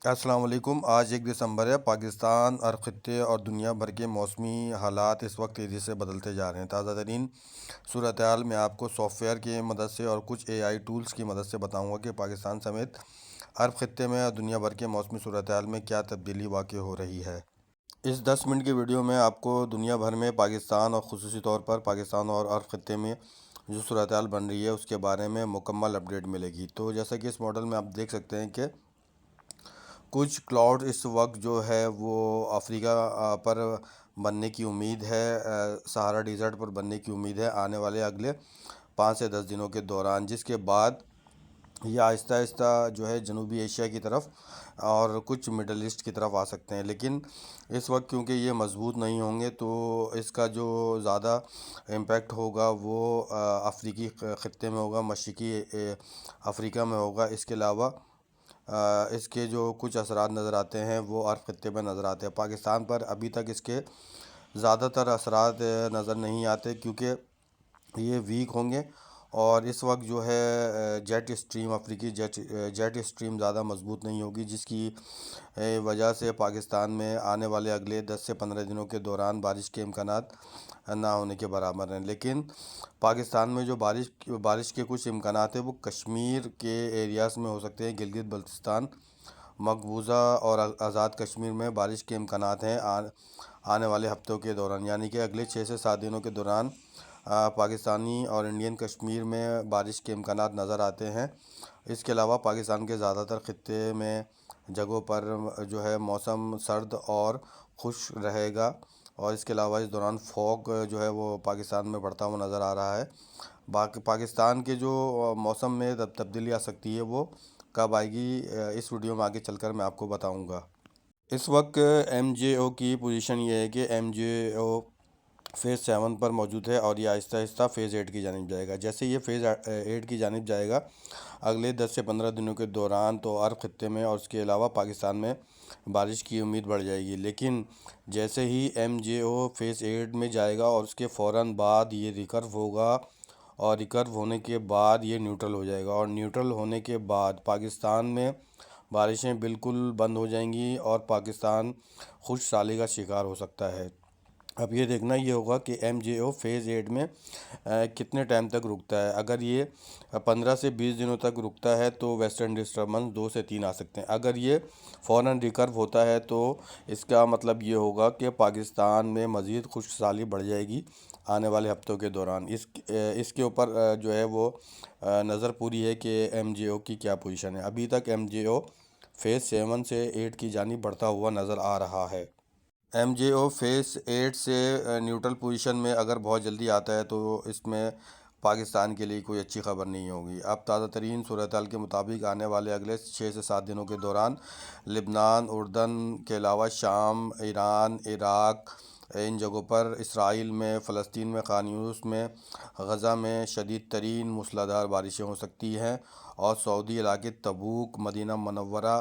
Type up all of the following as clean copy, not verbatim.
السلام علیکم۔ آج 1 دسمبر ہے۔ پاکستان، عرب خطے اور دنیا بھر کے موسمی حالات اس وقت تیزی سے بدلتے جا رہے ہیں۔ تازہ ترین صورتحال میں آپ کو سافٹ ویئر کی مدد سے اور کچھ AI ٹولز کی مدد سے بتاؤں گا کہ پاکستان سمیت عرب خطے میں اور دنیا بھر کے موسمی صورتحال میں کیا تبدیلی واقع ہو رہی ہے۔ اس 10 منٹ کی ویڈیو میں آپ کو دنیا بھر میں پاکستان اور خصوصی طور پر پاکستان اور عرب خطے میں جو صورتحال بن رہی ہے اس کے بارے میں مکمل اپڈیٹ ملے گی۔ تو جیسا کہ اس ماڈل میں آپ دیکھ سکتے ہیں کہ کچھ کلاؤڈ اس وقت جو ہے وہ افریقہ پر بننے کی امید ہے، سہارا ڈیزرٹ پر بننے کی امید ہے آنے والے اگلے 5 سے 10 دنوں کے دوران، جس کے بعد یہ آہستہ آہستہ جو ہے جنوبی ایشیا کی طرف اور کچھ مڈل ایسٹ کی طرف آ سکتے ہیں۔ لیکن اس وقت کیونکہ یہ مضبوط نہیں ہوں گے تو اس کا جو زیادہ امپیکٹ ہوگا وہ افریقی خطے میں ہوگا، مشرقی افریقہ میں ہوگا۔ اس کے علاوہ اس کے جو کچھ اثرات نظر آتے ہیں وہ عرب خطے میں نظر آتے ہیں۔ پاکستان پر ابھی تک اس کے زیادہ تر اثرات نظر نہیں آتے کیونکہ یہ ویک ہوں گے، اور اس وقت جو ہے جیٹ اسٹریم، افریقی جیٹ اسٹریم زیادہ مضبوط نہیں ہوگی، جس کی وجہ سے پاکستان میں آنے والے اگلے 10 سے 15 دنوں کے دوران بارش کے امکانات نہ ہونے کے برابر ہیں۔ لیکن پاکستان میں جو بارش کے کچھ امکانات ہیں وہ کشمیر کے ایریاز میں ہو سکتے ہیں۔ گلگت بلتستان، مقبوضہ اور آزاد کشمیر میں بارش کے امکانات ہیں آنے والے ہفتوں کے دوران، یعنی کہ اگلے 6 سے 7 دنوں کے دوران پاکستانی اور انڈین کشمیر میں بارش کے امکانات نظر آتے ہیں۔ اس کے علاوہ پاکستان کے زیادہ تر خطے میں جگہوں پر جو ہے موسم سرد اور خشک رہے گا، اور اس کے علاوہ اس دوران فوگ جو ہے وہ پاکستان میں بڑھتا ہوا نظر آ رہا ہے۔ پاکستان کے جو موسم میں تبدیلی آ سکتی ہے وہ کب آئے گی، اس ویڈیو میں آگے چل کر میں آپ کو بتاؤں گا۔ اس وقت MJO کی پوزیشن یہ ہے کہ MJO فیز 7 پر موجود ہے اور یہ آہستہ آہستہ فیز 8 کی جانب جائے گا۔ جیسے یہ فیز 8 کی جانب جائے گا اگلے 10 سے 15 دنوں کے دوران تو عرب خطے میں اور اس کے علاوہ پاکستان میں بارش کی امید بڑھ جائے گی۔ لیکن جیسے ہی MJO فیز 8 میں جائے گا اور اس کے فوراً بعد یہ ریکرو ہوگا، اور ریکرو ہونے کے بعد یہ نیوٹرل ہو جائے گا، اور نیوٹرل ہونے کے بعد پاکستان میں بارشیں بالکل بند ہو جائیں گی اور پاکستان خشک سالی کا شکار ہو سکتا ہے۔ اب یہ دیکھنا یہ ہوگا کہ MJO فیز 8 میں کتنے ٹائم تک رکتا ہے۔ اگر یہ 15 سے 20 دنوں تک رکتا ہے تو ویسٹرن ڈسٹربنس 2 سے 3 آ سکتے ہیں۔ اگر یہ فوراً ریکرو ہوتا ہے تو اس کا مطلب یہ ہوگا کہ پاکستان میں مزید خشک سالی بڑھ جائے گی آنے والے ہفتوں کے دوران۔ اس کے اوپر جو ہے وہ نظر پوری ہے کہ MJO کی کیا پوزیشن ہے۔ ابھی تک MJO فیز 7 سے 8 کی جانب بڑھتا ہوا نظر آ رہا ہے۔ MJO فیز 8 سے نیوٹرل پوزیشن میں اگر بہت جلدی آتا ہے تو اس میں پاکستان کے لیے کوئی اچھی خبر نہیں ہوگی۔ اب تازہ ترین صورتحال کے مطابق آنے والے اگلے 6 سے 7 دنوں کے دوران لبنان، اردن کے علاوہ شام، ایران، عراق، ان جگہوں پر، اسرائیل میں، فلسطین میں، خان یونس میں، غزہ میں شدید ترین موسلا دھار بارشیں ہو سکتی ہیں، اور سعودی علاقے، تبوک، مدینہ منورہ،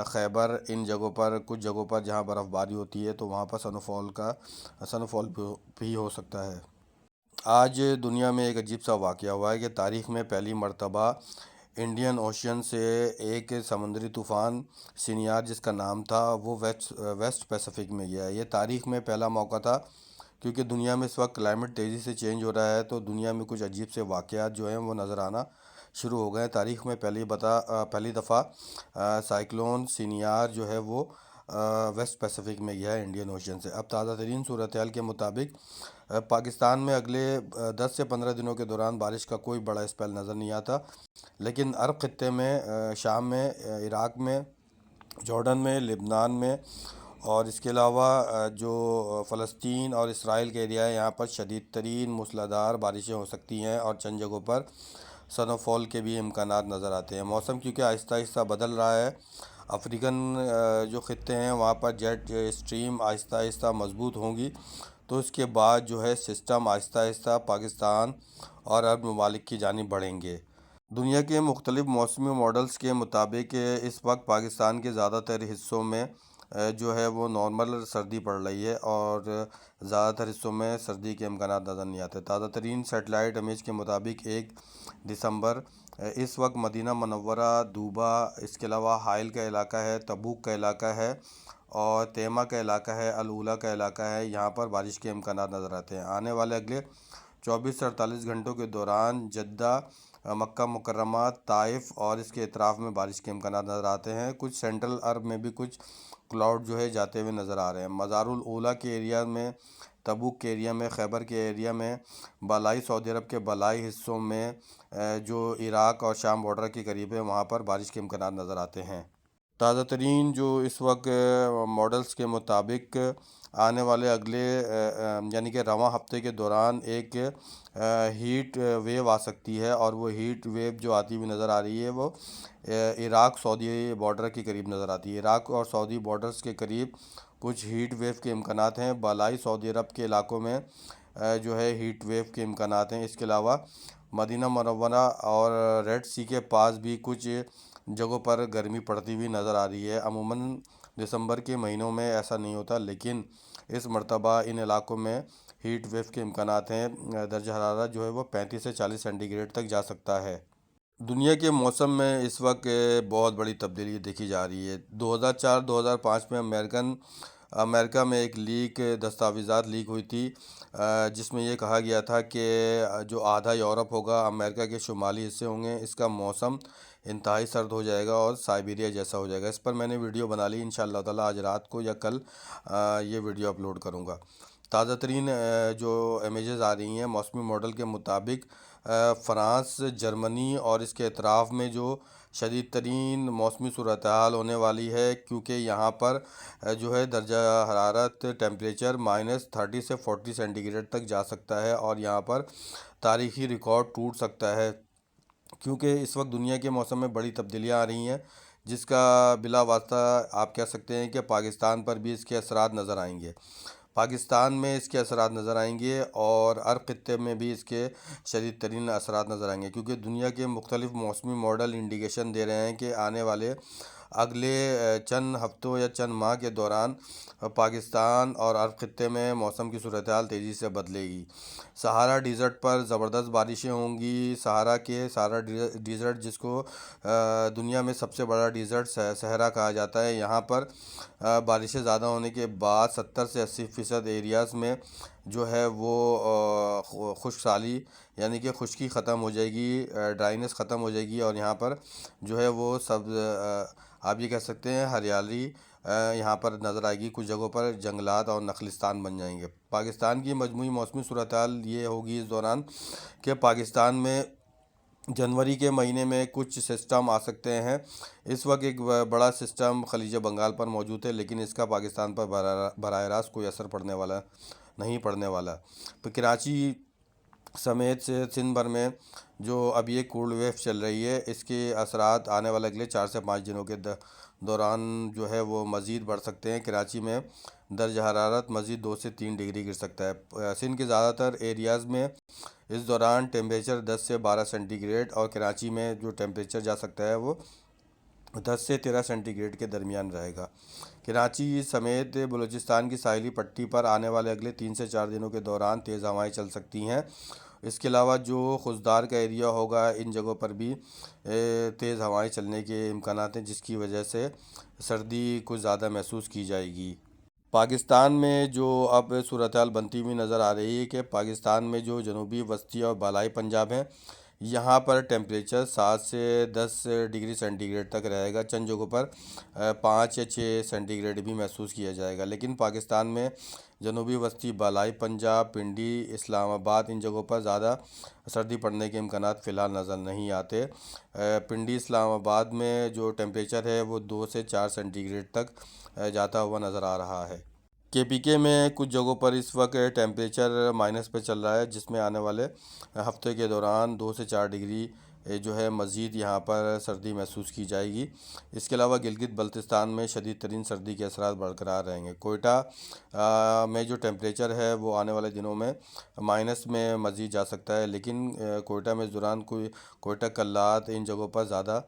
خیبر، ان جگہوں پر، کچھ جگہوں پر جہاں برف باری ہوتی ہے تو وہاں پر سنو فال بھی ہو سکتا ہے۔ آج دنیا میں ایک عجیب سا واقعہ ہوا ہے کہ تاریخ میں پہلی مرتبہ انڈین اوشین سے ایک سمندری طوفان سینیار، جس کا نام تھا، وہ ویسٹ پیسیفک میں گیا ہے۔ یہ تاریخ میں پہلا موقع تھا کیونکہ دنیا میں اس وقت کلائمیٹ تیزی سے چینج ہو رہا ہے تو دنیا میں کچھ عجیب سے واقعات جو ہیں وہ نظر آنا شروع ہو گئے ہیں۔ تاریخ میں پہلی دفعہ سائیکلون سینیار جو ہے وہ ویسٹ پیسیفک میں گیا ہے انڈین اوشین سے۔ اب تازہ ترین صورتحال کے مطابق پاکستان میں اگلے 10 سے 15 دنوں کے دوران بارش کا کوئی بڑا اسپیل نظر نہیں آتا، لیکن عرب خطے میں، شام میں، عراق میں، جارڈن میں، لبنان میں، اور اس کے علاوہ جو فلسطین اور اسرائیل کے ایریا ہے یہاں پر شدید ترین موسلا دھار بارشیں ہو سکتی ہیں، اور چند جگہوں پر سنو فال کے بھی امکانات نظر آتے ہیں۔ موسم کیونکہ آہستہ آہستہ بدل رہا ہے، افریقن جو خطے ہیں وہاں پر جیٹ اسٹریم آہستہ آہستہ مضبوط ہوں گی، تو اس کے بعد جو ہے سسٹم آہستہ آہستہ پاکستان اور عرب ممالک کی جانب بڑھیں گے۔ دنیا کے مختلف موسمی ماڈلز کے مطابق اس وقت پاکستان کے زیادہ تر حصوں میں جو ہے وہ نارمل سردی پڑ رہی ہے اور زیادہ تر حصوں میں سردی کے امکانات نظر نہیں آتے۔ تازہ ترین سیٹلائٹ امیج کے مطابق 1 دسمبر اس وقت مدینہ منورہ، دوبا، اس کے علاوہ حائل کا علاقہ ہے، تبوک کا علاقہ ہے اور تیمہ کا علاقہ ہے، الاولیٰ کا علاقہ ہے، یہاں پر بارش کے امکانات نظر آتے ہیں۔ آنے والے اگلے 24 سے 48 گھنٹوں کے دوران جدہ، مکہ مکرمہ، طائف اور اس کے اطراف میں بارش کے امکانات نظر آتے ہیں۔ کچھ سینٹرل عرب میں بھی کچھ کلاؤڈ جو ہے جاتے ہوئے نظر آ رہے ہیں۔ مزار الاولیٰ کے ایریا میں، تبوک کے ایریا میں، خیبر کے ایریا میں، بالائی سعودی عرب کے بالائی حصوں میں جو عراق اور شام بارڈر کے قریب ہے وہاں پر بارش کے امکانات نظر آتے ہیں۔ تازہ ترین جو اس وقت ماڈلز کے مطابق آنے والے اگلے یعنی کہ رواں ہفتے کے دوران ایک ہیٹ ویو آ سکتی ہے، اور وہ ہیٹ ویو جو آتی ہوئی نظر آ رہی ہے وہ عراق سعودی بارڈر کے قریب نظر آتی ہے۔ عراق اور سعودی بارڈرز کے قریب کچھ ہیٹ ویو کے امکانات ہیں۔ بالائی سعودی عرب کے علاقوں میں جو ہے ہیٹ ویو کے امکانات ہیں۔ اس کے علاوہ مدینہ منورہ اور ریڈ سی کے پاس بھی کچھ جگہوں پر گرمی پڑتی ہوئی نظر آ رہی ہے۔ عموماً دسمبر کے مہینوں میں ایسا نہیں ہوتا، لیکن اس مرتبہ ان علاقوں میں ہیٹ ویو کے امکانات ہیں۔ درجہ حرارت جو ہے وہ 35 سے 40 سینٹی گریڈ تک جا سکتا ہے۔ دنیا کے موسم میں اس وقت بہت بڑی تبدیلی دیکھی جا رہی ہے۔ 2004-2005 میں امریکہ میں ایک دستاویزات لیک ہوئی تھی، جس میں یہ کہا گیا تھا کہ جو آدھا یورپ ہوگا، امریکہ کے شمالی حصے ہوں گے، اس کا موسم انتہائی سرد ہو جائے گا اور سائبیریا جیسا ہو جائے گا۔ اس پر میں نے ویڈیو بنا لی، انشاءاللہ تعالیٰ آج رات کو یا کل یہ ویڈیو اپلوڈ کروں گا۔ تازہ ترین جو امیجز آ رہی ہیں موسمی ماڈل کے مطابق، فرانس، جرمنی اور اس کے اطراف میں جو شدید ترین موسمی صورتحال ہونے والی ہے، کیونکہ یہاں پر جو ہے درجہ حرارت ٹیمپریچر -30 سے 40 سینٹی گریڈ تک جا سکتا ہے، اور یہاں پر تاریخی ریکارڈ ٹوٹ سکتا ہے، کیونکہ اس وقت دنیا کے موسم میں بڑی تبدیلیاں آ رہی ہیں، جس کا بلا واسطہ آپ کہہ سکتے ہیں کہ پاکستان پر بھی اس کے اثرات نظر آئیں گے۔ پاکستان میں اس کے اثرات نظر آئیں گے اور عرب خطے میں بھی اس کے شدید ترین اثرات نظر آئیں گے، کیونکہ دنیا کے مختلف موسمی ماڈل انڈیکیشن دے رہے ہیں کہ آنے والے اگلے چند ہفتوں یا چند ماہ کے دوران پاکستان اور عرب خطے میں موسم کی صورتحال تیزی سے بدلے گی۔ سہارا ڈیزرٹ پر زبردست بارشیں ہوں گی۔ سہارا ڈیزرٹ، جس کو دنیا میں سب سے بڑا ڈیزرٹ صحرا کہا جاتا ہے، یہاں پر بارشیں زیادہ ہونے کے بعد 70 سے 80% ایریاز میں جو ہے وہ خشک سالی یعنی کہ خشکی ختم ہو جائے گی، ڈرائنس ختم ہو جائے گی، اور یہاں پر جو ہے وہ سبز آپ یہ کہہ سکتے ہیں ہریالی یہاں پر نظر آئے گی۔ کچھ جگہوں پر جنگلات اور نخلستان بن جائیں گے۔ پاکستان کی مجموعی موسمی صورتحال یہ ہوگی اس دوران کہ پاکستان میں جنوری کے مہینے میں کچھ سسٹم آ سکتے ہیں۔ اس وقت ایک بڑا سسٹم خلیج بنگال پر موجود ہے، لیکن اس کا پاکستان پر براہ راست کوئی اثر پڑنے والا۔ تو کراچی سمیت سندھ بھر میں جو اب یہ کولڈ ویو چل رہی ہے، اس کے اثرات آنے والے اگلے 4 سے 5 دنوں کے دوران جو ہے وہ مزید بڑھ سکتے ہیں۔ کراچی میں درجہ حرارت مزید 2 سے 3 ڈگری گر سکتا ہے۔ سندھ کے زیادہ تر ایریاز میں اس دوران ٹیمپریچر 10 سے 12 سینٹی گریڈ، اور کراچی میں جو ٹیمپریچر جا سکتا ہے وہ 10 سے 13 سینٹی گریڈ کے درمیان رہے گا۔ کراچی سمیت بلوچستان کی ساحلی پٹی پر آنے والے اگلے 3 سے 4 دنوں کے دوران تیز ہوائیں چل سکتی ہیں۔ اس کے علاوہ جو خضدار کا ایریا ہوگا، ان جگہوں پر بھی تیز ہوائیں چلنے کے امکانات ہیں، جس کی وجہ سے سردی کچھ زیادہ محسوس کی جائے گی۔ پاکستان میں جو اب صورتحال بنتی ہوئی نظر آ رہی ہے کہ پاکستان میں جو جنوبی وسطی اور بالائی پنجاب ہیں، یہاں پر ٹیمپریچر 7 سے 10 ڈگری سینٹی گریڈ تک رہے گا، چند جگہوں پر 5 یا 6 سینٹی گریڈ بھی محسوس کیا جائے گا۔ لیکن پاکستان میں جنوبی وسطی بالائی پنجاب، پنڈی، اسلام آباد، ان جگہوں پر زیادہ سردی پڑنے کے امکانات فی الحال نظر نہیں آتے۔ پنڈی، اسلام آباد میں جو ٹیمپریچر ہے وہ 2 سے 4 سینٹی گریڈ تک جاتا ہوا نظر آ رہا ہے۔ KPK میں کچھ جگہوں پر اس وقت ٹیمپریچر مائنس پہ چل رہا ہے، جس میں آنے والے ہفتے کے دوران 2 سے 4 ڈگری جو ہے مزید یہاں پر سردی محسوس کی جائے گی۔ اس کے علاوہ گلگت بلتستان میں شدید ترین سردی کے اثرات برقرار رہیں گے۔ کوئٹہ میں جو ٹیمپریچر ہے وہ آنے والے دنوں میں مائنس میں مزید جا سکتا ہے، لیکن کوئٹہ میں اس دوران کوئٹہ کلات ان جگہوں پر زیادہ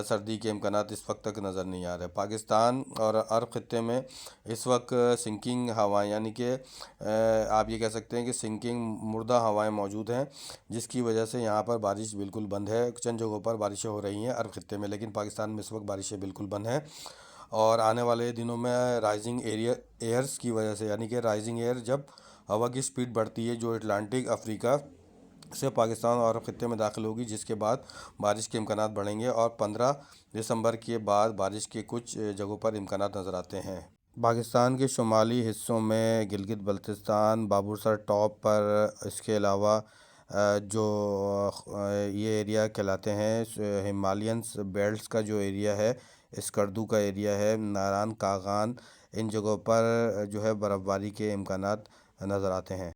سردی کے امکانات اس وقت تک نظر نہیں آ رہے۔ پاکستان اور عرب خطے میں اس وقت سنکنگ ہوائیں، یعنی کہ آپ یہ کہہ سکتے ہیں کہ سنکنگ مردہ ہوائیں موجود ہیں، جس کی وجہ سے یہاں پر بارش بالکل بند ہے۔ چند جگہوں پر بارشیں ہو رہی ہیں عرب خطے میں، لیکن پاکستان میں اس وقت بارشیں بالکل بند ہیں، اور آنے والے دنوں میں رائزنگ ایئرز کی وجہ سے، یعنی کہ رائزنگ ایئر جب ہوا کی سپیڈ بڑھتی ہے جو اٹلانٹک افریقہ سے پاکستان اور عرب خطے میں داخل ہوگی، جس کے بعد بارش کے امکانات بڑھیں گے، اور 15 دسمبر کے بعد بارش کے کچھ جگہوں پر امکانات نظر آتے ہیں۔ پاکستان کے شمالی حصوں میں گلگت بلتستان، بابرسر ٹاپ پر، اس کے علاوہ جو یہ ایریا کہلاتے ہیں ہمالینس بیلٹس کا جو ایریا ہے، اسکردو کا ایریا ہے، ناران کاغان، ان جگہوں پر جو ہے برف باری کے امکانات نظر آتے ہیں۔